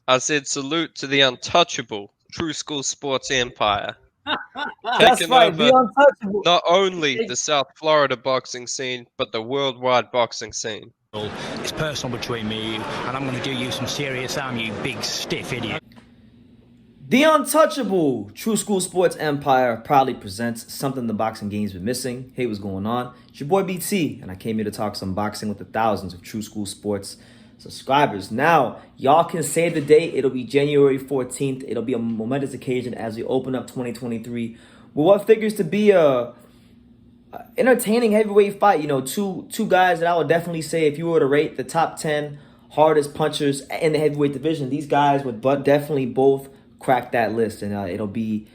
I said salute to the untouchable True School Sports Empire, That's taking right, the over untouchable. not only the South Florida boxing scene, but the worldwide boxing scene. It's personal between me and you, and I'm going to do you some serious harm, you big stiff idiot. The untouchable True School Sports Empire proudly presents something the boxing game's been missing. Hey, what's going on? It's your boy BT, and I came here to talk some boxing with the thousands of True School Sports subscribers. Now, y'all can save the date. It'll be January 14th. It'll be a momentous occasion as we open up 2023 with what figures to be a entertaining heavyweight fight. You know, two guys that I would definitely say, if you were to rate the top 10 hardest punchers in the heavyweight division, these guys would definitely both crack that list. And it'll be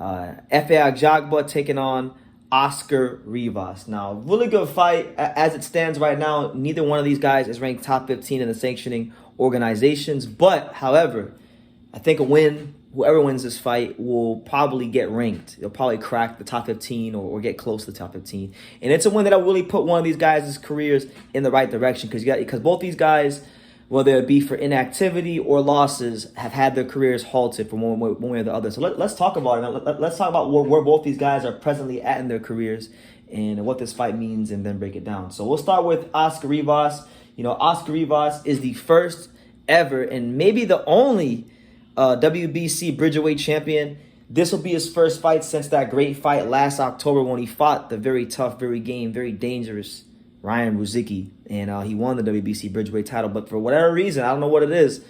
Efe Ajagba taking on Oscar Rivas. Now, really good fight. As it stands right now, neither one of these guys is ranked top 15 in the sanctioning organizations. But, however, I think whoever wins this fight will probably get ranked. They'll probably crack the top 15 or get close to the top 15. And it's a win that'll really put one of these guys' careers in the right direction, because both these guys, whether it be for inactivity or losses, have had their careers halted from one way or the other. So let's talk about it. Let's talk about where both these guys are presently at in their careers and what this fight means, and then break it down. So we'll start with Oscar Rivas. You know, Oscar Rivas is the first ever and maybe the only WBC Bridgerweight champion. This will be his first fight since that great fight last October when he fought the very tough, very game, very dangerous Ryan Ruzicki, and he won the WBC Bridgerweight title. But for whatever reason, I don't know what it is,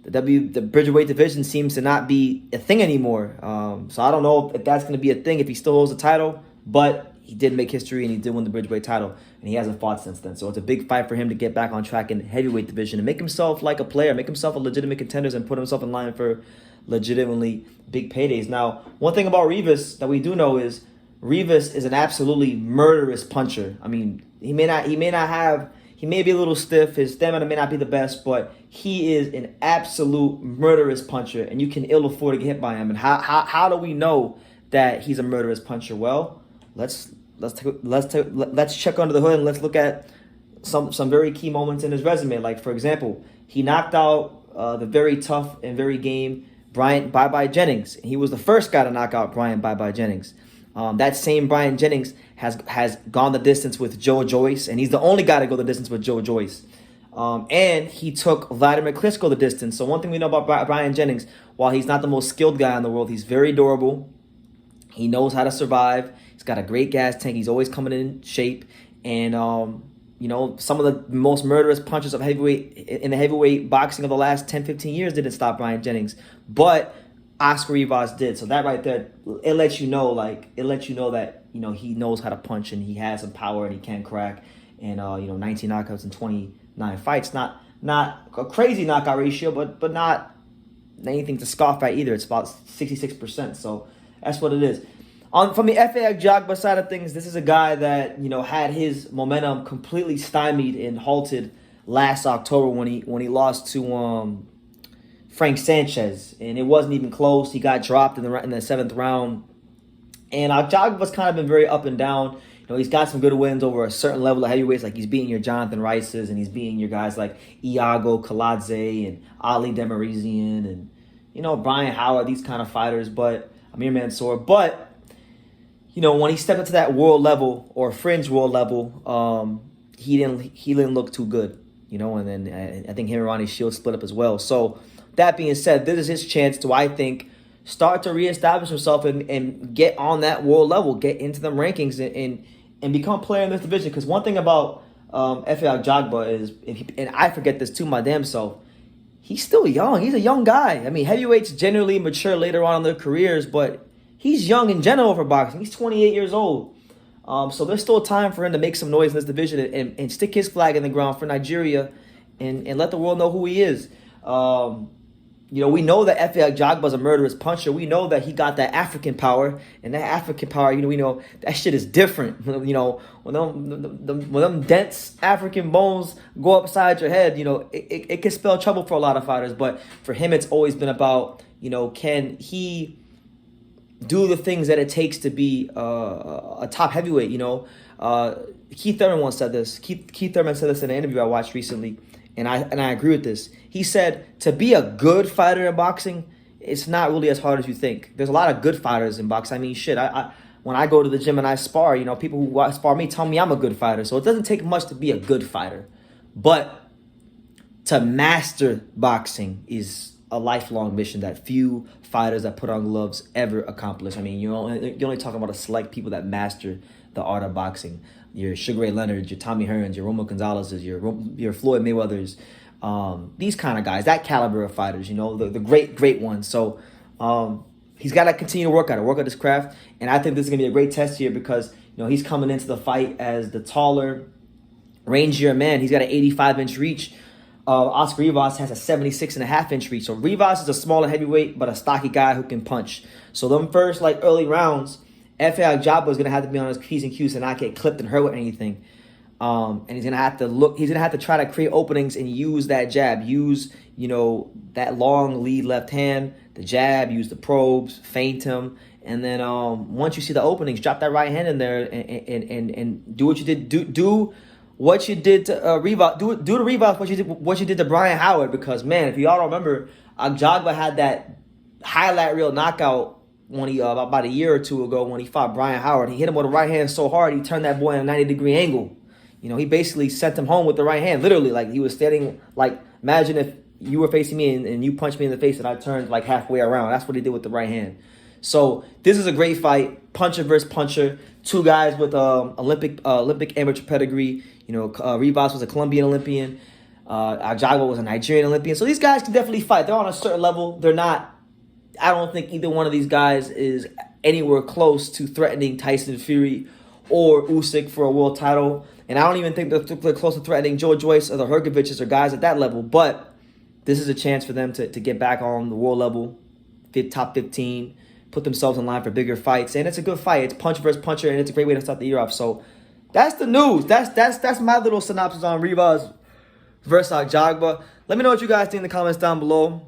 the Bridgerweight division seems to not be a thing anymore. So I don't know if that's going to be a thing if he still holds the title, but he did make history and he did win the Bridgerweight title, and he hasn't fought since then. So it's a big fight for him to get back on track in the heavyweight division and make himself like a player, make himself a legitimate contender, and put himself in line for legitimately big paydays. Now, one thing about Rivas that we do know is Rivas is an absolutely murderous puncher. I mean, he may be a little stiff. His stamina may not be the best, but he is an absolute murderous puncher, and you can ill afford to get hit by him. And how do we know that he's a murderous puncher? Well, let's check under the hood and let's look at some very key moments in his resume. Like, for example, he knocked out the very tough and very game Bryant Bye-Bye Jennings. He was the first guy to knock out Bryant Bye-Bye Jennings. That same Brian Jennings has gone the distance with Joe Joyce, and he's the only guy to go the distance with Joe Joyce. And he took Vladimir Klitschko the distance. So one thing we know about Brian Jennings, while he's not the most skilled guy in the world, he's very durable. He knows how to survive. He's got a great gas tank. He's always coming in shape. And, you know, some of the most murderous punches of in the heavyweight boxing of the last 10, 15 years didn't stop Brian Jennings. But Oscar Rivas did. So that right there, it lets you know that, you know, he knows how to punch and he has some power and he can crack. And, you know, 19 knockouts in 29 fights. Not a crazy knockout ratio, but not anything to scoff at either. It's about 66%. So that's what it is. From the Efe Ajagba side of things, this is a guy that, you know, had his momentum completely stymied and halted last October when he lost to Frank Sanchez, and it wasn't even close. He got dropped in the seventh round, and Ajagba's kind of been very up and down. You know, he's got some good wins over a certain level of heavyweights, like he's beating your Jonathan Rices, and he's beating your guys like Iago Kaladze and Ali Demarizian, and, you know, Brian Howard, these kind of fighters, but Amir Mansour. But, you know, when he stepped into that world level or fringe world level, he didn't look too good. You know, and then I think him and Ronnie Shields split up as well. So that being said, this is his chance to, I think, start to reestablish himself and get on that world level, get into them rankings and become a player in this division. Because one thing about Efe Ajagba is, and I forget this too, my damn self, he's still young. He's a young guy. I mean, heavyweights generally mature later on in their careers, but he's young in general for boxing. He's 28 years old. So there's still time for him to make some noise in this division and stick his flag in the ground for Nigeria and let the world know who he is. You know, we know that Efe Ajagba is a murderous puncher. We know that he got that African power, and that African power, you know, we know that shit is different. You know, when them dense African bones go upside your head, you know, it can spell trouble for a lot of fighters. But for him, it's always been about, you know, can he do the things that it takes to be a top heavyweight? You know, Keith Thurman once said this. Keith Thurman said this in an interview I watched recently, and I agree with this. He said to be a good fighter in boxing, it's not really as hard as you think. There's a lot of good fighters in boxing. I mean, shit, I when I go to the gym and I spar, you know, people who spar me tell me I'm a good fighter. So it doesn't take much to be a good fighter. But to master boxing is a lifelong mission that few fighters that put on gloves ever accomplish. I mean, you're only talking about a select people that master the art of boxing. Your Sugar Ray Leonards, your Tommy Hearns, your Romo Gonzalez's, your Floyd Mayweather's, these kind of guys, that caliber of fighters, you know, the great ones. So he's got to continue to work at his craft. And I think this is going to be a great test here because, you know, he's coming into the fight as the taller, rangier man. He's got an 85-inch reach. Oscar Rivas has a 76.5-inch reach. So Rivas is a smaller heavyweight, but a stocky guy who can punch. So them first, like, early rounds, Efe Ajagba is going to have to be on his P's and Q's and not get clipped and hurt with anything. And he's going to have to try to create openings and use that jab. Use, you know, that long lead left hand, the jab, use the probes, feint him. And then once you see the openings, drop that right hand in there and do what you did. Do what you did to Rivas. Do to Rivas what you did to Brian Howard. Because, man, if y'all don't remember, Ajagba had that highlight reel knockout when he about a year or two ago when he fought Brian Howard. He hit him with a right hand so hard he turned that boy in a 90-degree angle. You know, he basically sent him home with the right hand. Literally, like he was standing, like, imagine if you were facing me and you punched me in the face and I turned like halfway around. That's what he did with the right hand. So this is a great fight. Puncher versus puncher. Two guys with Olympic amateur pedigree. You know, Rivas was a Colombian Olympian. Ajagba was a Nigerian Olympian. So these guys can definitely fight. They're on a certain level. They're not, I don't think either one of these guys is anywhere close to threatening Tyson Fury or Usyk for a world title. And I don't even think they're close to threatening Joe Joyce or the Hergoviches or guys at that level. But this is a chance for them to get back on the world level, top 15, put themselves in line for bigger fights. And it's a good fight. It's punch versus puncher, and it's a great way to start the year off. So that's the news. That's my little synopsis on Rivas versus Ajagba. Let me know what you guys think in the comments down below.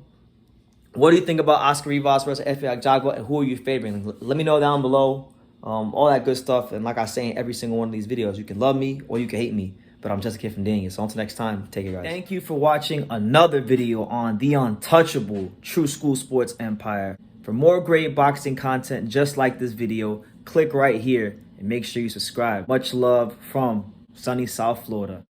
What do you think about Oscar Rivas versus Efe Ajagba, and who are you favoring? Let me know down below. All that good stuff. And like I say in every single one of these videos, you can love me or you can hate me. But I'm just a kid from Daniel. So until next time, take care, guys. Thank you for watching another video on the untouchable True School Sports Empire. For more great boxing content just like this video, click right here and make sure you subscribe. Much love from sunny South Florida.